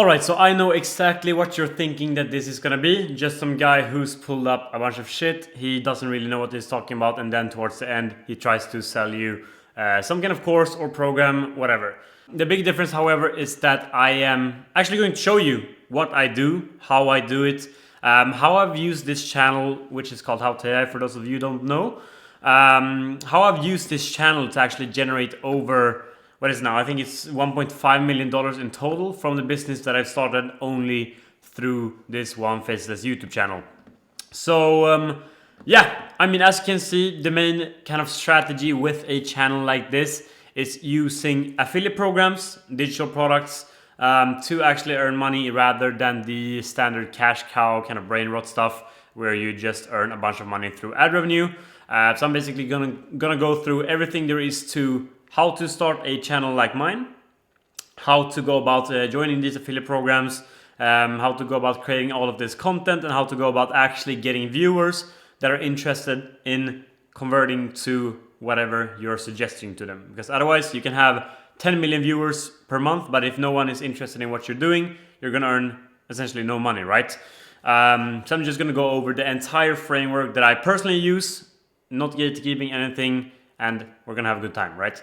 Alright, so I know exactly what you're thinking that this is gonna be. Just some guy who's pulled up a bunch of shit. He doesn't really know what he's talking about, and then towards the end he tries to sell you some kind of course or program, whatever. The big difference, however, is that I am actually going to show you what I do, how I do it, how I've used this channel, which is called How to AI for those of you who don't know. How I've used this channel to actually generate over, what is now, I think it's $1.5 million in total from the business that I've started only through this one Faceless YouTube channel. So yeah, I mean, as you can see, the main kind of strategy with a channel like this is using affiliate programs, digital products, to actually earn money rather than the standard cash cow kind of brain rot stuff where you just earn a bunch of money through ad revenue. So I'm basically gonna go through everything there is to how to start a channel like mine, how to go about joining these affiliate programs, how to go about creating all of this content, and how to go about actually getting viewers that are interested in converting to whatever you're suggesting to them. Because otherwise you can have 10 million viewers per month, but if no one is interested in what you're doing, you're gonna earn essentially no money, right? So I'm just gonna go over the entire framework that I personally use, not gatekeeping anything, and we're gonna have a good time, right?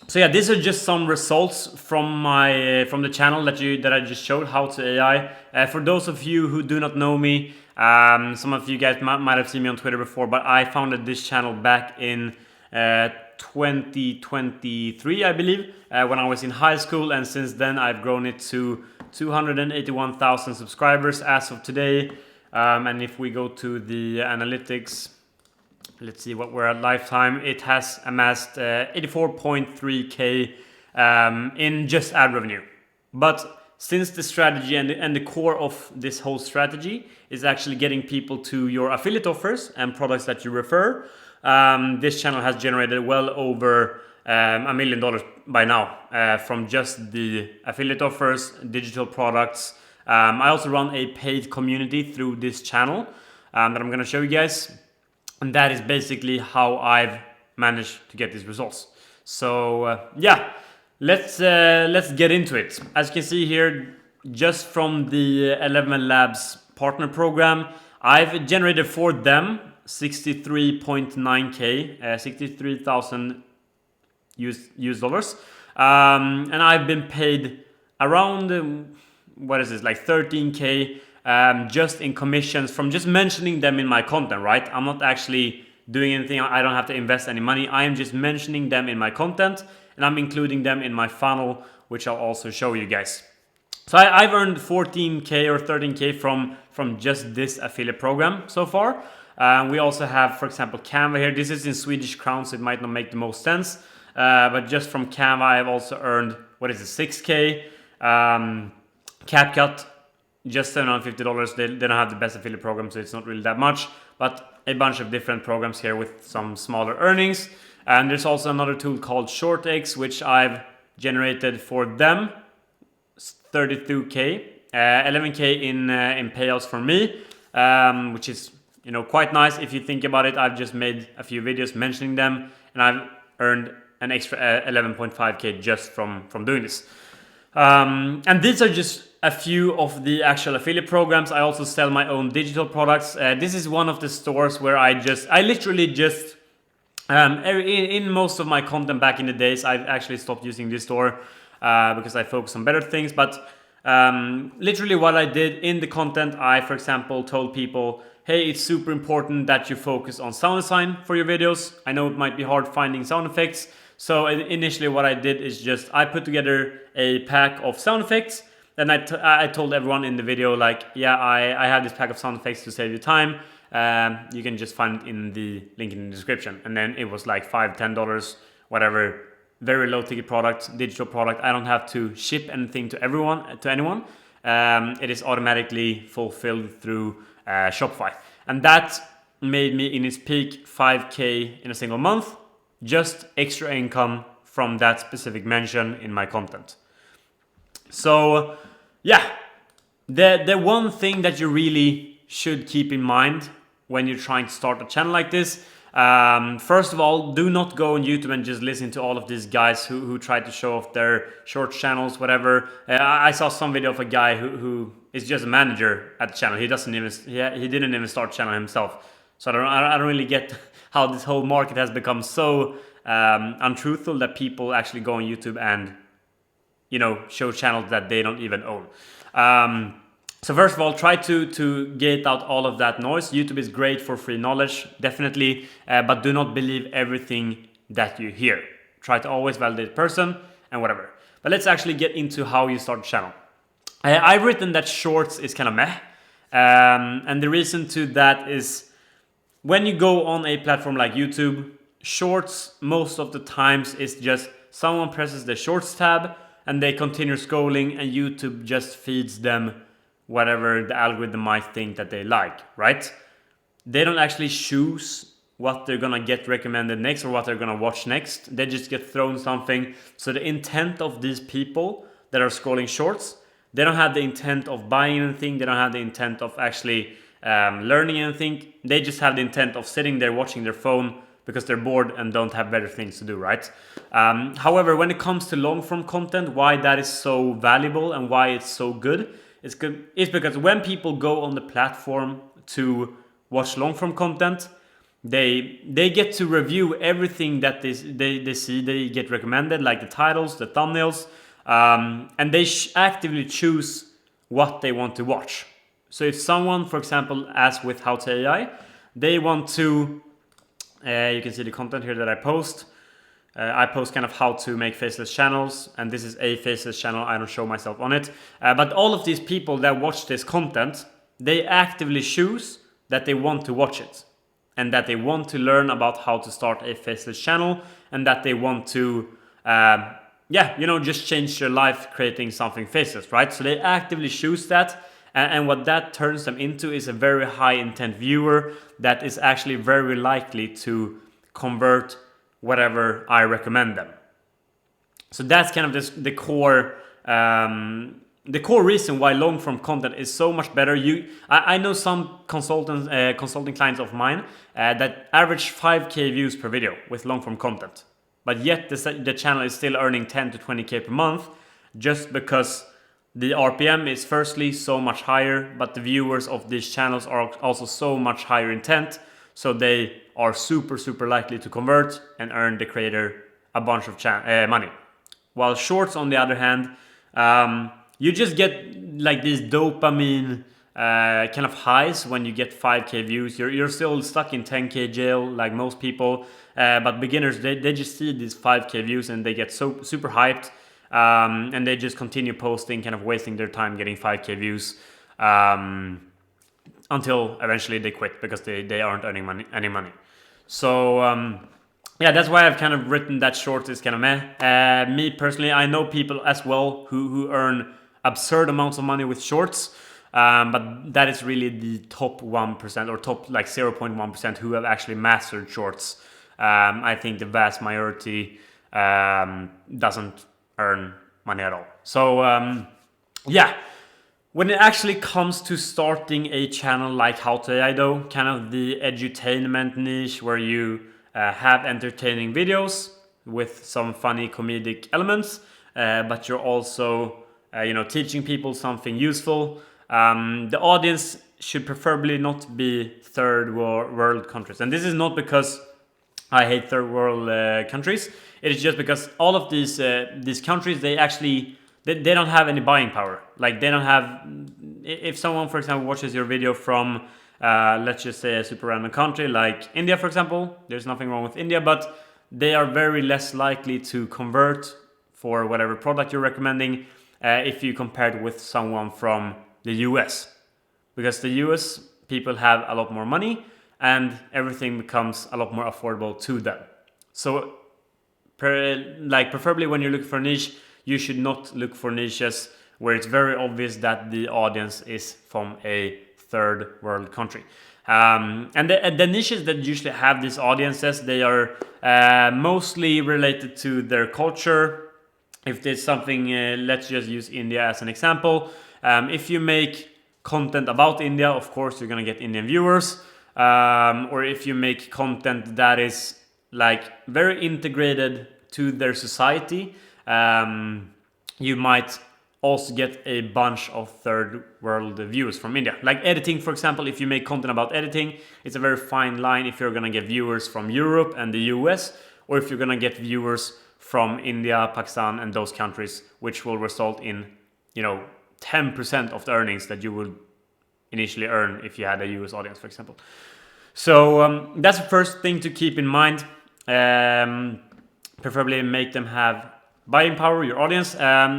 So yeah, these are just some results from the channel that I just showed, How to AI. For those of you who do not know me, some of you guys might have seen me on Twitter before, but I founded this channel back in 2023, I believe, when I was in high school, and since then I've grown it to 281,000 subscribers as of today. And if we go to the analytics, let's see what we're at lifetime, it has amassed 84.3k in just ad revenue. But since the strategy and the core of this whole strategy is actually getting people to your affiliate offers and products that you refer, this channel has generated well over $1 million by now from just the affiliate offers, digital products. I also run a paid community through this channel that I'm going to show you guys. And that is basically how I've managed to get these results. So yeah, let's get into it. As you can see here, just from the 11 Labs partner program, I've generated for them 63.9k, 63,000 US dollars, and I've been paid around what is this, like 13k. Just in commissions from just mentioning them in my content, right? I'm not actually doing anything. I don't have to invest any money. I am just mentioning them in my content, and I'm including them in my funnel, which I'll also show you guys. So I've earned 14k or 13k from just this affiliate program so far. We also have, for example, Canva here. This is in Swedish crowns, so it might not make the most sense. But just from Canva, I've also earned, what is it, 6k. CapCut, just $750. They don't have the best affiliate program, so it's not really that much, but a bunch of different programs here with some smaller earnings. And there's also another tool called ShortX, which I've generated for them 32k, 11k in payouts for me, which is, you know, quite nice. If you think about it, I've just made a few videos mentioning them, and I've earned an extra 11.5k just from doing this. And these are just a few of the actual affiliate programs. I also sell my own digital products. This is one of the stores where I literally just, in most of my content back in the days, I've actually stopped using this store because I focus on better things. But literally what I did in the content, I, for example, told people, hey, it's super important that you focus on sound design for your videos. I know it might be hard finding sound effects. So initially what I did is just, I put together a pack of sound effects. Then I told everyone in the video, like, yeah, I have this pack of sound effects to save you time. You can just find it in the link in the description. And then it was like $5, $10, whatever. Very low ticket product, digital product. I don't have to ship anything to anyone. It is automatically fulfilled through Shopify. And that made me in its peak 5k in a single month. Just extra income from that specific mention in my content. So yeah, the one thing that you really should keep in mind when you're trying to start a channel like this, First of all, do not go on YouTube and just listen to all of these guys who try to show off their short channels, whatever. I saw some video of a guy who is just a manager at the channel. He didn't even start channel himself. So I don't really get how this whole market has become so untruthful that people actually go on YouTube and show channels that they don't even own. So first of all, try to get out all of that noise. YouTube is great for free knowledge, definitely, but do not believe everything that you hear. Try to always validate the person and whatever. But let's actually get into how you start a channel. I've written that shorts is kind of meh, and the reason to that is when you go on a platform like YouTube, shorts most of the times is just someone presses the shorts tab and they continue scrolling, and YouTube just feeds them whatever the algorithm might think that they like, right? They don't actually choose what they're gonna get recommended next or what they're gonna watch next. They just get thrown something. So the intent of these people that are scrolling shorts, they don't have the intent of buying anything. They don't have the intent of actually learning anything. They just have the intent of sitting there watching their phone because they're bored and don't have better things to do, right? However, when it comes to long form content, why that is so valuable and why it's so good, it's because when people go on the platform to watch long form content, they get to review everything that they see. They get recommended, like the titles, the thumbnails, and they actively choose what they want to watch. So if someone, for example, as with How to AI, they want to, you can see the content here that I post. I post kind of how to make faceless channels, and this is a faceless channel. I don't show myself on it. But all of these people that watch this content, they actively choose that they want to watch it and that they want to learn about how to start a faceless channel and that they want to, just change their life creating something faceless, right? So they actively choose that. And what that turns them into is a very high intent viewer that is actually very likely to convert whatever I recommend them. So that's kind of the core reason why long form content is so much better. I know some consulting clients of mine that average 5k views per video with long form content, but yet the channel is still earning 10 to 20k per month just because the RPM is firstly so much higher, but the viewers of these channels are also so much higher intent, so they are super likely to convert and earn the creator a bunch of money. While shorts, on the other hand, you just get like these dopamine kind of highs when you get 5k views. You're still stuck in 10k jail like most people, but beginners, they just see these 5k views and they get so super hyped, and they just continue posting, kind of wasting their time getting 5k views until eventually they quit because they aren't earning any money. So that's why I've kind of written that short is kind of meh. Me personally, I know people as well who earn absurd amounts of money with shorts, but that is really the top 1% or top like 0.1% who have actually mastered shorts. I think the vast majority doesn't earn money at all. So when it actually comes to starting a channel like How to AI though, kind of the edutainment niche where you have entertaining videos with some funny comedic elements, but you're also teaching people something useful. The audience should preferably not be third world countries. And this is not because I hate third world countries. It is just because all of these countries, they don't have any buying power. Like they don't have. If someone, for example, watches your video from, let's just say a super random country like India, for example, there's nothing wrong with India, but they are very less likely to convert for whatever product you're recommending if you compare it with someone from the US, because the US people have a lot more money and everything becomes a lot more affordable to them. So preferably when you're looking for a niche, you should not look for niches where it's very obvious that the audience is from a third world country. And the niches that usually have these audiences, they are mostly related to their culture. If there's something, let's just use India as an example. If you make content about India, of course you're gonna get Indian viewers. or if you make content that is like very integrated to their society, you might also get a bunch of third world viewers from India. Like editing, for example, if you make content about editing, it's a very fine line if you're gonna get viewers from Europe and the US, or if you're gonna get viewers from India, Pakistan, and those countries, which will result in, 10% of the earnings that you would initially earn if you had a US audience, for example. So that's the first thing to keep in mind. Preferably make them have buying power, your audience.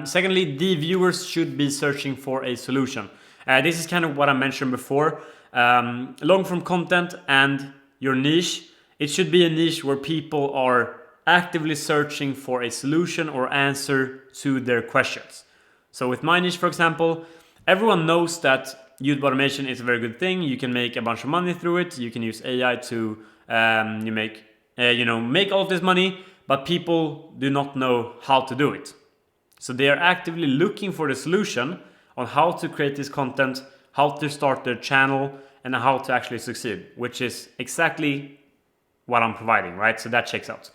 Secondly, the viewers should be searching for a solution. This is kind of what I mentioned before. Long form content and your niche, it should be a niche where people are actively searching for a solution or answer to their questions. So with my niche, for example, everyone knows that YouTube automation is a very good thing. You can make a bunch of money through it. You can use AI to make all of this money, but people do not know how to do it. So they are actively looking for the solution on how to create this content, how to start their channel, and how to actually succeed, which is exactly what I'm providing, right? So that checks out.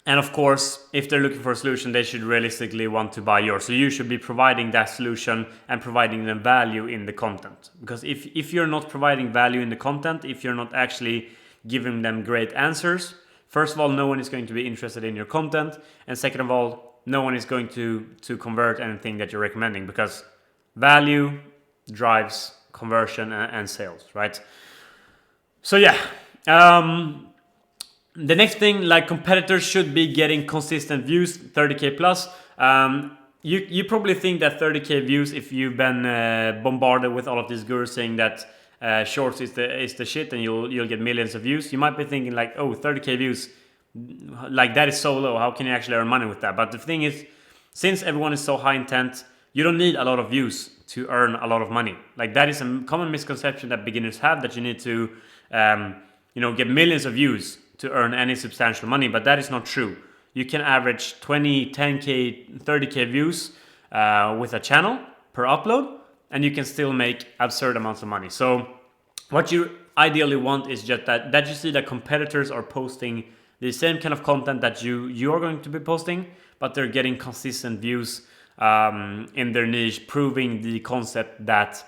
And of course, if they're looking for a solution, they should realistically want to buy yours. So you should be providing that solution and providing them value in the content. Because if you're not providing value in the content, if you're not actually giving them great answers, first of all, no one is going to be interested in your content. And second of all, no one is going to convert anything that you're recommending, because value drives conversion and sales, right? So yeah. The next thing, like, competitors should be getting consistent views, 30k plus. You probably think that 30k views, if you've been bombarded with all of these gurus saying that shorts is the shit and you'll get millions of views, you might be thinking like, oh, 30k views, like that is so low, how can you actually earn money with that? But the thing is, since everyone is so high intent, you don't need a lot of views to earn a lot of money. Like, that is a common misconception that beginners have, that you need to get millions of views to earn any substantial money, but that is not true. You can average 20, 10k, 30k views with a channel per upload, and you can still make absurd amounts of money. So what you ideally want is just that you see that competitors are posting the same kind of content that you are going to be posting, but they're getting consistent views in their niche, proving the concept that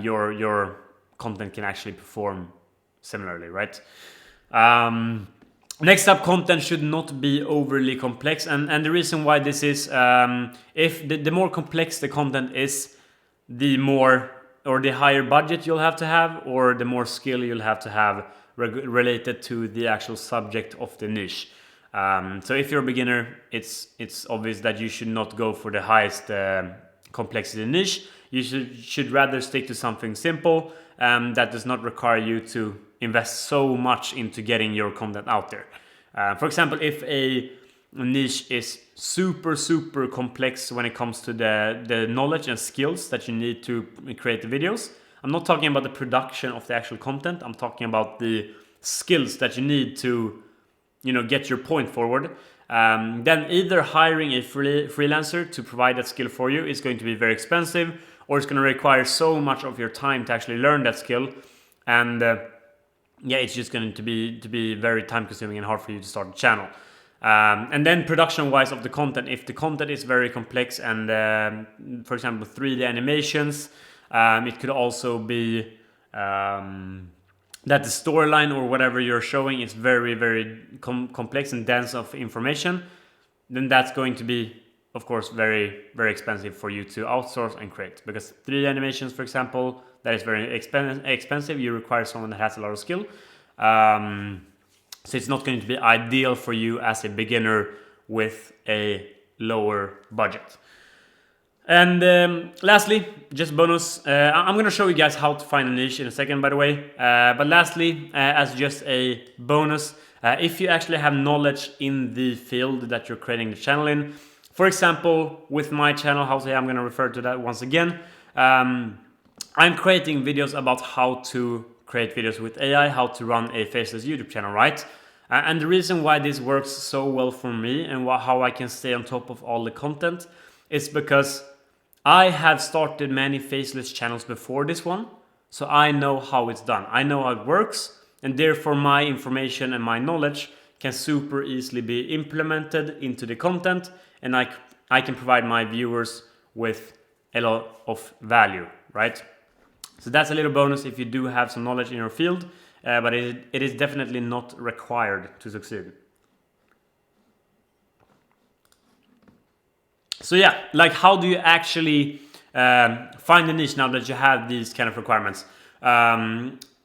your content can actually perform similarly, right? Next up, content should not be overly complex, and the reason why this is, if the more complex the content is, the more or the higher budget you'll have to have, or the more skill you'll have to have related to the actual subject of the niche. So if you're a beginner, it's obvious that you should not go for the highest complexity niche. You should rather stick to something simple that does not require you to invest so much into getting your content out there. For example, if a niche is super complex when it comes to the knowledge and skills that you need to create the videos, I'm not talking about the production of the actual content, I'm talking about the skills that you need to get your point forward, then either hiring a freelancer to provide that skill for you is going to be very expensive, or it's going to require so much of your time to actually learn that skill, and it's just going to be very time consuming and hard for you to start a channel. And then production wise of the content, if the content is very complex and for example 3D animations, it could also be that the storyline or whatever you're showing is very complex and dense of information, then that's going to be, of course, very expensive for you to outsource and create. Because 3D animations, for example, that is very expensive. You require someone that has a lot of skill. So it's not going to be ideal for you as a beginner with a lower budget. And lastly, just bonus, I'm going to show you guys how to find a niche in a second, by the way. But lastly, as just a bonus, if you actually have knowledge in the field that you're creating the channel in, for example, with my channel, I'm going to refer to that once again. I'm creating videos about how to create videos with AI, how to run a faceless YouTube channel, right? And the reason why this works so well for me and how I can stay on top of all the content is because I have started many faceless channels before this one, So I know how it's done. I know how it works, and therefore my information and my knowledge can super easily be implemented into the content, and I can provide my viewers with a lot of value, right? So that's a little bonus if you do have some knowledge in your field, but it is definitely not required to succeed. So yeah, like how do you actually find a niche now that you have these kind of requirements?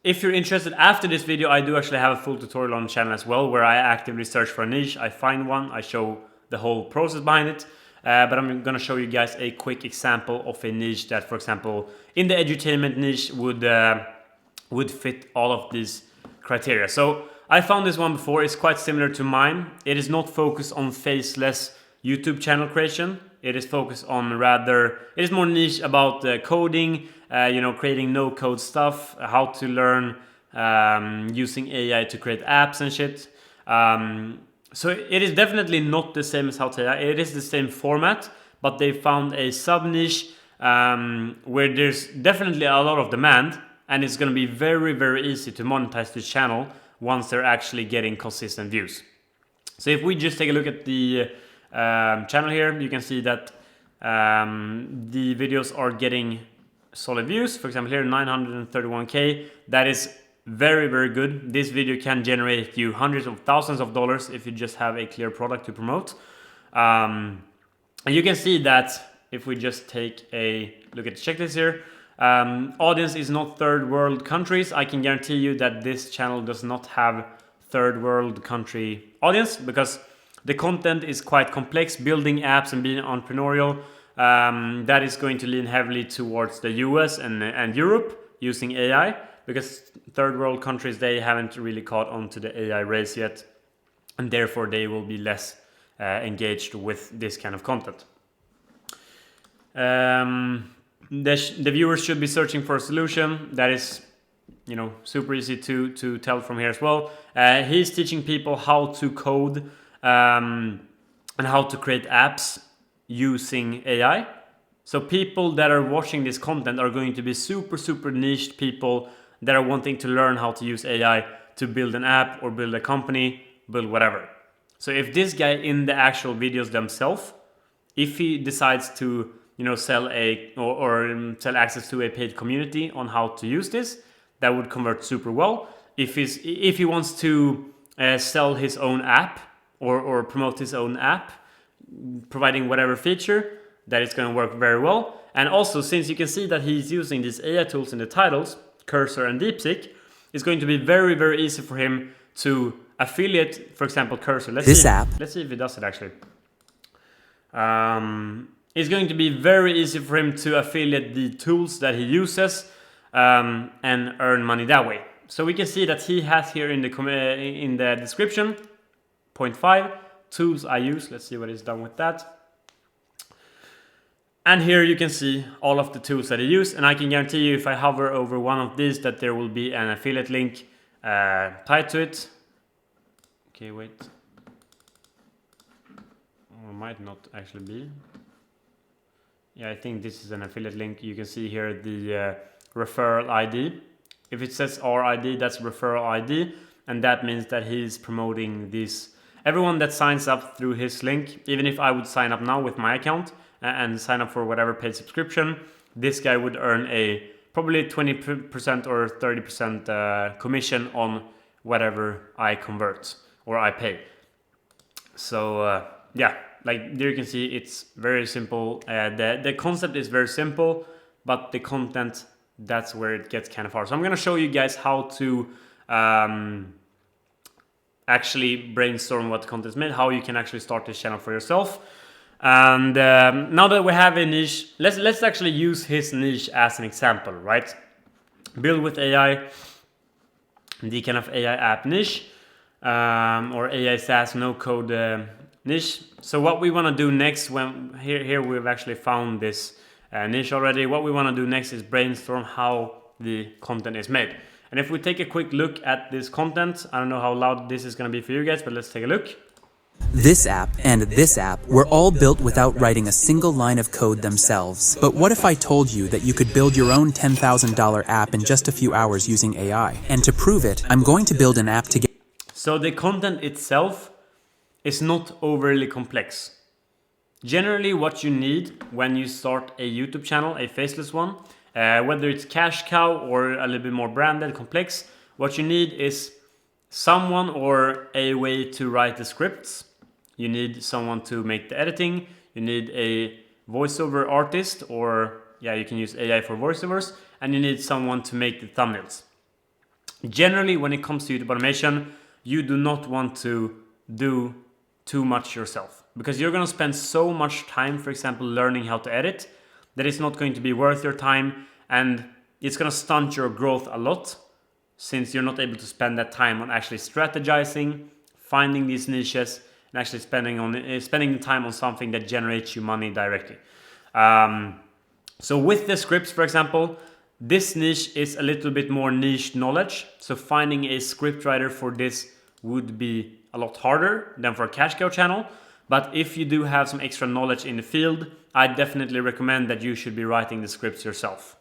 If you're interested, after this video I do actually have a full tutorial on the channel as well, where I actively search for a niche, I find one, I show the whole process behind it. But I'm gonna show you guys a quick example of a niche that, for example, in the edutainment niche would fit all of these criteria. So I found this one before. It's quite similar to mine. It is not focused on faceless YouTube channel creation. It is focused on rather, it is more niche about coding, creating no-code stuff, how to learn using AI to create apps and shit. So it is definitely not the same as How to AI. It is the same format, but they found a sub-niche where there's definitely a lot of demand, and it's going to be very, very easy to monetize this channel once they're actually getting consistent views. So if we just take a look at the channel here, you can see that the videos are getting solid views. For example, here 931k. That is very, very good. This video can generate you hundreds of thousands of dollars if you just have a clear product to promote. And you can see that if we just take a look at the checklist here, audience is not third world countries. I can guarantee you that this channel does not have third world country audience, because the content is quite complex. Building apps and being entrepreneurial, that is going to lean heavily towards the US and Europe using AI, because third world countries, they haven't really caught on to the AI race yet, and therefore they will be less engaged with this kind of content. The viewers should be searching for a solution. That is, super easy to tell from here as well. He's teaching people how to code and how to create apps using AI. So people that are watching this content are going to be super, super niched people that are wanting to learn how to use AI to build an app or build a company, build whatever. So if this guy in the actual videos themselves, if he decides to sell sell access to a paid community on how to use this, that would convert super well. If he wants to sell his own app or promote his own app, providing whatever feature, that is going to work very well. And also, since you can see that he's using these AI tools in the titles, Cursor and DeepSeek, it's going to be very, very easy for him to affiliate, for example, Cursor. Let's see if he does it actually. It's going to be very easy for him to affiliate the tools that he uses and earn money that way. So we can see that he has here in the description, point 5, tools I use. Let's see what he's done with that. And here you can see all of the tools that I use, and I can guarantee you if I hover over one of these that there will be an affiliate link tied to it. Okay, wait. Or might not actually be. Yeah, I think this is an affiliate link. You can see here the referral ID. If it says RID, that's referral ID, and that means that he's promoting this. Everyone that signs up through his link, even if I would sign up now with my account and sign up for whatever paid subscription, this guy would earn a probably 20% or 30% commission on whatever I convert or I pay. So yeah, like there you can see it's very simple. The concept is very simple, but the content, that's where it gets kind of hard. So I'm gonna show you guys how to actually brainstorm what content is made, how you can actually start this channel for yourself. And now that we have a niche, let's actually use his niche as an example, right? Build with AI, the kind of AI app niche, or AI SaaS no code niche. So what we want to do next, when here we've actually found this niche already, what we want to do next is brainstorm how the content is made. And if we take a quick look at this content, I don't know how loud this is going to be for you guys, but let's take a look. This app and this app were all built without writing a single line of code themselves. But what if I told you that you could build your own $10,000 app in just a few hours using AI? And to prove it, I'm going to build an app to get... So the content itself is not overly complex. Generally, what you need when you start a YouTube channel, a faceless one, whether it's cash cow or a little bit more branded, complex, what you need is someone or a way to write the scripts. You need someone to make the editing. You need a voiceover artist, or yeah, you can use AI for voiceovers, and you need someone to make the thumbnails. Generally, when it comes to YouTube automation, you do not want to do too much yourself, because you're going to spend so much time, for example, learning how to edit, that it's not going to be worth your time, and it's going to stunt your growth a lot, since you're not able to spend that time on actually strategizing, finding these niches, and actually spending the time on something that generates you money directly. So with the scripts, for example, this niche is a little bit more niche knowledge. So finding a script writer for this would be a lot harder than for a cash cow channel. But if you do have some extra knowledge in the field, I definitely recommend that you should be writing the scripts yourself.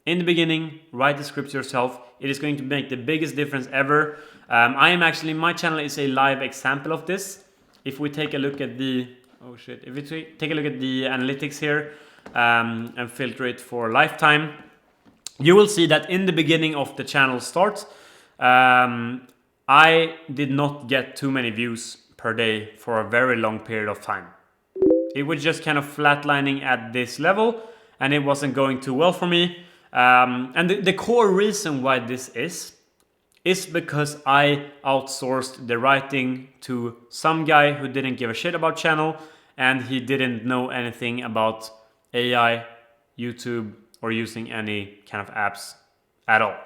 In the beginning, write the scripts yourself. It is going to make the biggest difference ever. My channel is a live example of this. If we take a look at the, if we take a look at the analytics here and filter it for lifetime, you will see that in the beginning of the channel start, I did not get too many views per day for a very long period of time. It was just kind of flatlining at this level, and it wasn't going too well for me. And the core reason why this is because I outsourced the writing to some guy who didn't give a shit about channel, and he didn't know anything about AI, YouTube, or using any kind of apps at all.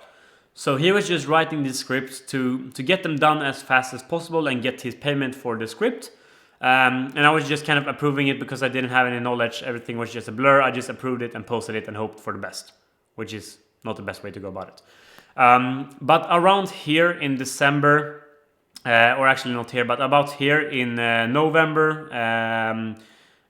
So he was just writing these scripts to get them done as fast as possible and get his payment for the script. And I was just kind of approving it because I didn't have any knowledge. Everything was just a blur. I just approved it and posted it and hoped for the best, which is not the best way to go about it. But around here in December, or actually not here, but about here in November,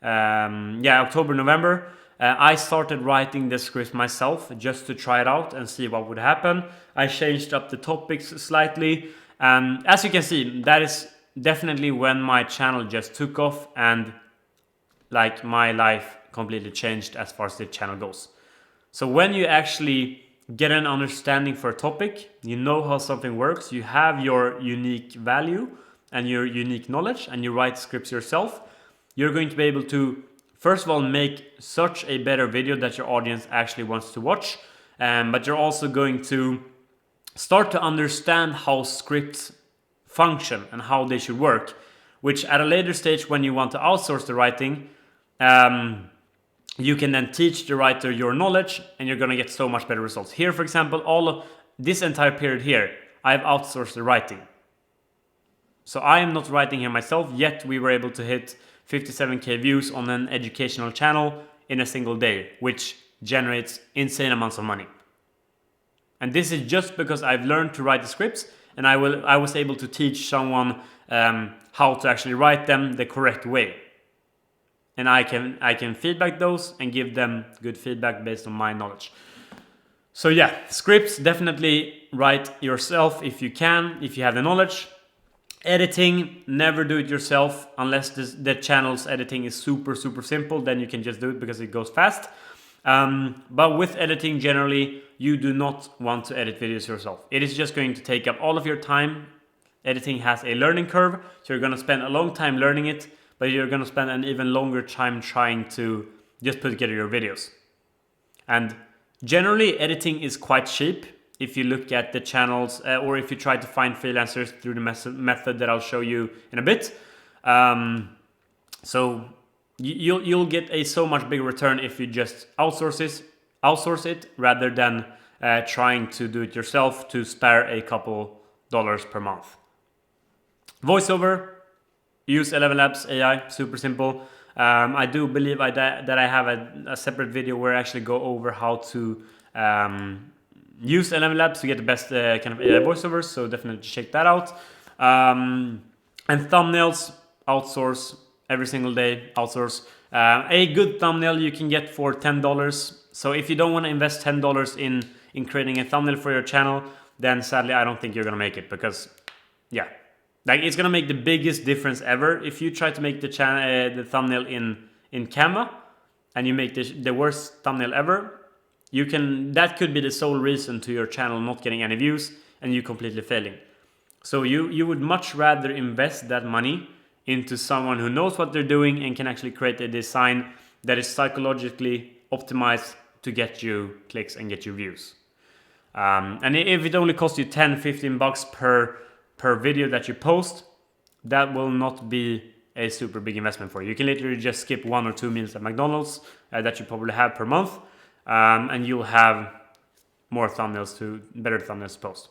October, November, I started writing the script myself just to try it out and see what would happen. I changed up the topics slightly, and as you can see, that is definitely when my channel just took off, and like my life completely changed as far as the channel goes. So when you actually get an understanding for a topic, you know how something works, you have your unique value and your unique knowledge, and you write scripts yourself, you're going to be able to, first of all, make such a better video that your audience actually wants to watch, but you're also going to start to understand how scripts function and how they should work, which at a later stage, when you want to outsource the writing, you can then teach the writer your knowledge, and you're going to get so much better results. Here, for example, all of this entire period here, I've outsourced the writing. So I am not writing here myself, yet we were able to hit 57k views on an educational channel in a single day, which generates insane amounts of money. And this is just because I've learned to write the scripts, and I was able to teach someone how to actually write them the correct way. And I can feedback those and give them good feedback based on my knowledge. So yeah, scripts, definitely write yourself if you can, if you have the knowledge. Editing, never do it yourself unless the channel's editing is super simple. Then you can just do it because it goes fast. But with editing, generally, you do not want to edit videos yourself. It is just going to take up all of your time. Editing has a learning curve, so you're going to spend a long time learning it, but you're going to spend an even longer time trying to just put together your videos. And generally, editing is quite cheap if you look at the channels, or if you try to find freelancers through the method that I'll show you in a bit. So you'll get a so much bigger return if you just outsource it rather than trying to do it yourself to spare a couple dollars per month. Voiceover, use 11 Labs AI, super simple. I do believe that I have a separate video where I actually go over how to use 11 Labs to get the best kind of AI voiceovers, so definitely check that out. And thumbnails, outsource every single day, outsource. A good thumbnail you can get for $10. So if you don't want to invest $10 in creating a thumbnail for your channel, then sadly I don't think you're gonna make it, because yeah, like it's gonna make the biggest difference ever. If you try to make the channel the thumbnail in Canva and you make the worst thumbnail ever, that could be the sole reason to your channel not getting any views and you completely failing. So you would much rather invest that money into someone who knows what they're doing and can actually create a design that is psychologically optimized to get you clicks and get you views. And if it only costs you 10-15 bucks per video that you post, that will not be a super big investment for you. You can literally just skip 1 or 2 meals at McDonald's that you probably have per month, and you'll have better thumbnails to post.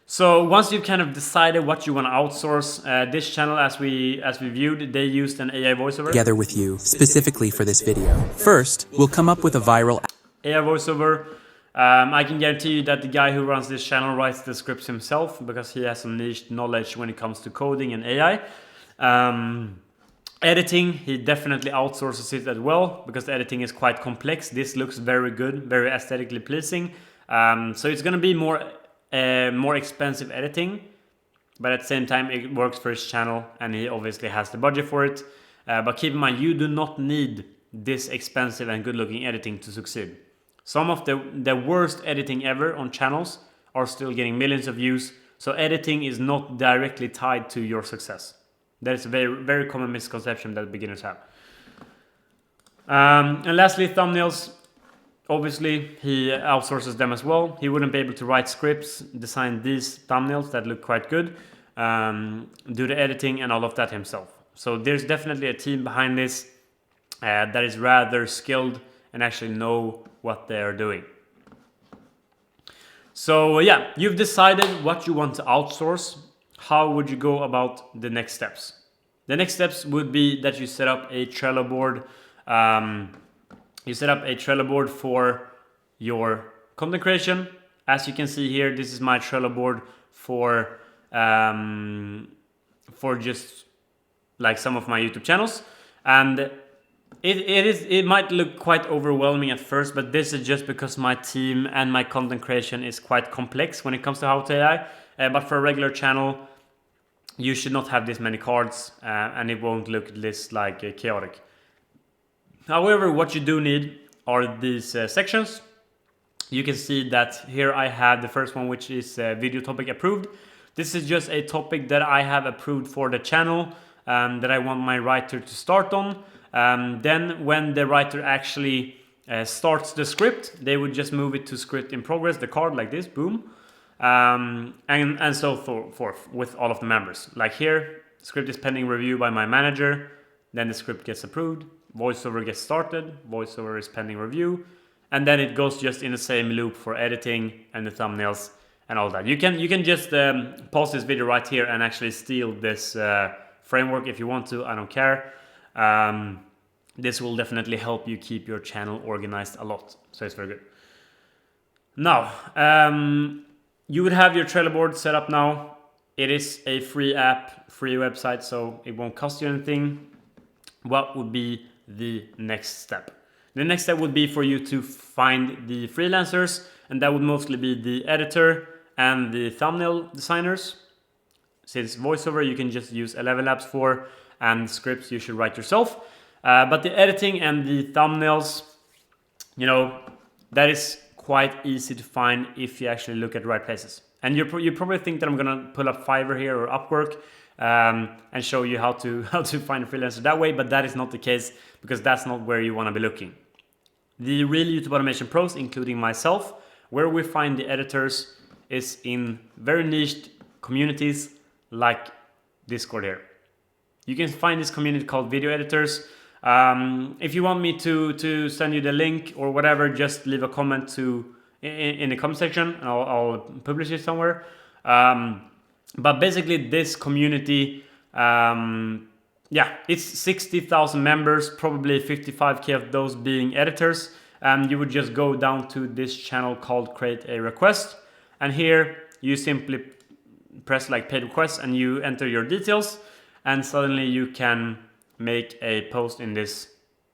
So once you've kind of decided what you want to outsource, this channel, as we viewed, they used an AI voiceover. Together with you, specifically for this video. First, we'll come up with a viral AI voiceover. I can guarantee you that the guy who runs this channel writes the scripts himself, because he has some niche knowledge when it comes to coding and AI. Editing, he definitely outsources it as well, because the editing is quite complex. This looks very good, very aesthetically pleasing. So it's going to be more expensive editing, but at the same time it works for his channel and he obviously has the budget for it. But keep in mind, you do not need this expensive and good looking editing to succeed. Some of the worst editing ever on channels are still getting millions of views. So editing is not directly tied to your success. That is a very, very common misconception that beginners have. And lastly, thumbnails. Obviously, he outsources them as well. He wouldn't be able to write scripts, design these thumbnails that look quite good, do the editing and all of that himself. So there's definitely a team behind this that is rather skilled and actually know what they are doing. So yeah, you've decided what you want to outsource. How would you go about the next steps? The next steps would be that you set up a Trello board. You set up a Trello board for your content creation. As you can see here, this is my Trello board for just like some of my YouTube channels. And it might look quite overwhelming at first, but this is just because my team and my content creation is quite complex when it comes to How to AI. But for a regular channel, you should not have this many cards, and it won't look this like chaotic. However, what you do need are these sections. You can see that here I have the first one, which is video topic approved. This is just a topic that I have approved for the channel that I want my writer to start on. Then when the writer actually starts the script, they would just move it to script in progress, the card like this, boom. And so forth with all of the members. Like here, script is pending review by my manager, then the script gets approved, voiceover gets started, voiceover is pending review, and then it goes just in the same loop for editing and the thumbnails and all that. You can just pause this video right here and actually steal this framework if you want to. I don't care. This will definitely help you keep your channel organized a lot. So it's very good. Now, you would have your Trello board set up now. It is a free app, free website, so it won't cost you anything. What would be the next step? The next step would be for you to find the freelancers, and that would mostly be the editor and the thumbnail designers. Since voiceover you can just use 11 Labs for, and scripts you should write yourself. But the editing and the thumbnails, that is quite easy to find if you actually look at the right places. And you probably think that I'm gonna pull up Fiverr here or Upwork and show you how to find a freelancer that way, but that is not the case, because that's not where you want to be looking. The real YouTube automation pros, including myself, where we find the editors is in very niche communities like Discord here. You can find this community called video editors. If you want me to send you the link or whatever, just leave a comment in the comment section and I'll publish it somewhere. But basically this community, it's 60,000 members, probably 55K of those being editors. You would just go down to this channel called create a request. And here you simply press like paid request and you enter your details. and suddenly you can make a post in this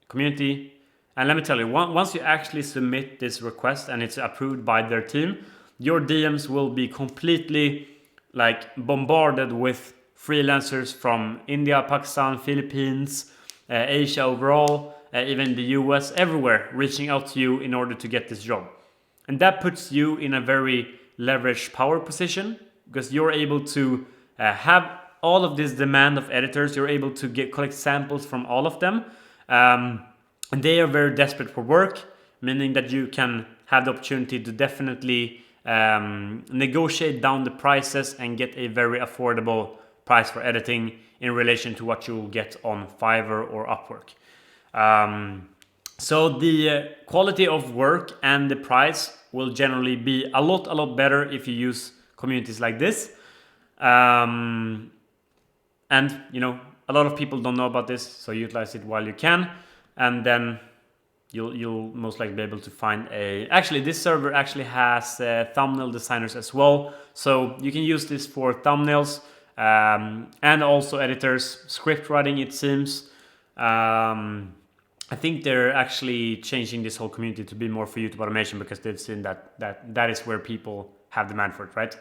community. And let me tell you, once you actually submit this request and it's approved by their team, your DMs will be completely like bombarded with freelancers from India, Pakistan, Philippines, Asia overall, even the US, everywhere reaching out to you in order to get this job. And that puts you in a very leveraged power position, because you're able to have all of this demand of editors. You're able to collect samples from all of them. And they are very desperate for work, meaning that you can have the opportunity to definitely negotiate down the prices and get a very affordable price for editing in relation to what you will get on Fiverr or Upwork. So the quality of work and the price will generally be a lot better if you use communities like this. And you know, a lot of people don't know about this, so utilize it while you can, and then you'll most likely be able to find actually this server actually has thumbnail designers as well, so you can use this for thumbnails and also editors, script writing it seems. I think they're actually changing this whole community to be more for YouTube automation, because they've seen that is where people have demand for it, right?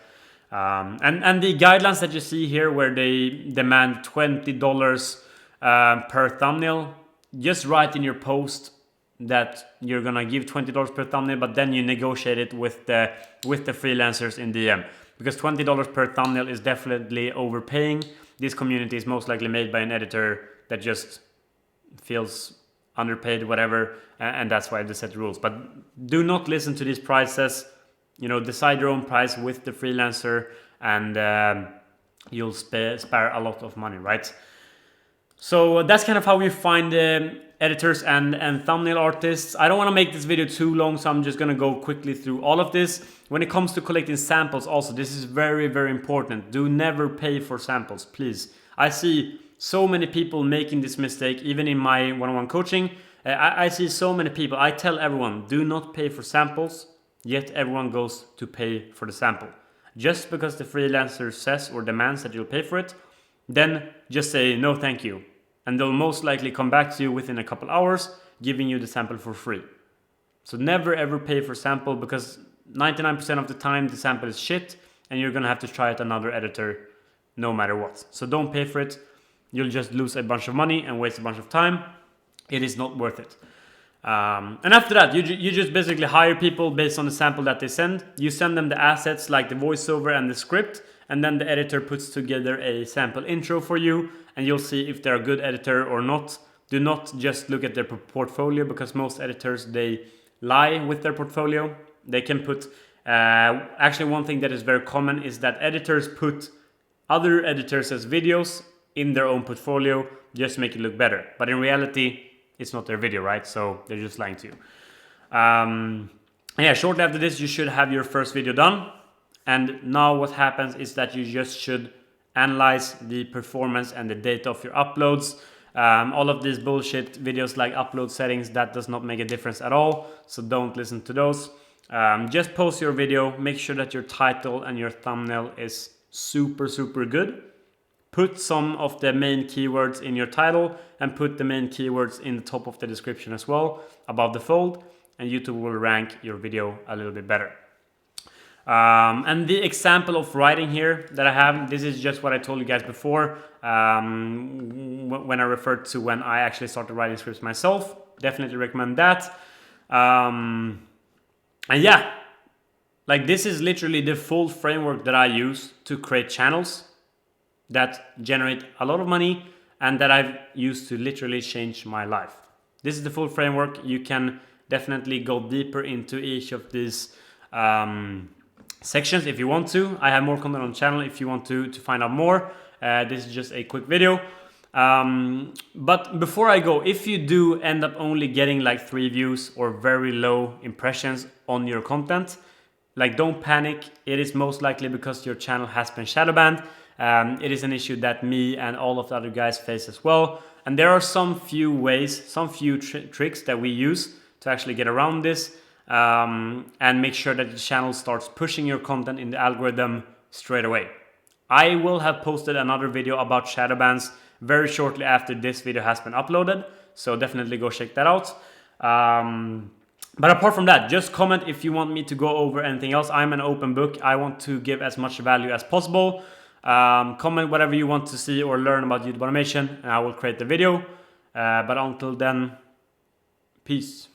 And the guidelines that you see here, where they demand $20 per thumbnail, just write in your post that you're gonna give $20 per thumbnail, but then you negotiate it with the freelancers in DM, because $20 per thumbnail is definitely overpaying. This community is most likely made by an editor that just feels underpaid, whatever, and that's why they set rules. But do not listen to these prices. You know, decide your own price with the freelancer, and you'll spare a lot of money, right? So that's kind of how we find editors and thumbnail artists. I don't want to make this video too long, so I'm just going to go quickly through all of this. When it comes to collecting samples also, this is very important. Do never pay for samples, please. I see so many people making this mistake, even in my one-on-one coaching. I see so many people. I tell everyone, do not pay for samples, yet everyone goes to pay for the sample. Just because the freelancer says or demands that you'll pay for it, then just say no thank you. And they'll most likely come back to you within a couple hours, giving you the sample for free. So never ever pay for sample, because 99% of the time the sample is shit, and you're gonna have to try it another editor no matter what. So don't pay for it. You'll just lose a bunch of money and waste a bunch of time. It is not worth it. And after that, you just basically hire people based on the sample that they send. You send them the assets like the voiceover and the script, and then the editor puts together a sample intro for you, and you'll see if they're a good editor or not. Do not just look at their portfolio, because most editors, they lie with their portfolio. They can put, actually one thing that is very common is that editors put other editors as videos in their own portfolio just to make it look better. But in reality, it's not their video, right? So they're just lying to you. Yeah, shortly after this, you should have your first video done. And now what happens is that you just should analyze the performance and the data of your uploads. All of these bullshit videos like upload settings, that does not make a difference at all. So don't listen to those. Just post your video. Make sure that your title and your thumbnail is super good. Put some of the main keywords in your title, and put the main keywords in the top of the description as well, above the fold, and YouTube will rank your video a little bit better. And the example of writing here that I have, this is just what I told you guys before, when I referred to when I actually started writing scripts myself. Definitely recommend that. And yeah, like this is literally the full framework that I use to create channels that generate a lot of money, and that I've used to literally change my life. This is the full framework. You can definitely go deeper into each of these sections if you want to. I have more content on the channel if you want to find out more. This is just a quick video. But before I go, if you do end up only getting like 3 views or very low impressions on your content, like don't panic. It is most likely because your channel has been shadow banned. It is an issue that me and all of the other guys face as well. And there are some few ways, some few tricks that we use to actually get around this and make sure that the channel starts pushing your content in the algorithm straight away. I will have posted another video about shadow bans very shortly after this video has been uploaded, so definitely go check that out. But apart from that, just comment if you want me to go over anything else. I'm an open book. I want to give as much value as possible. Comment whatever you want to see or learn about YouTube automation, and I will create the video. But until then, peace.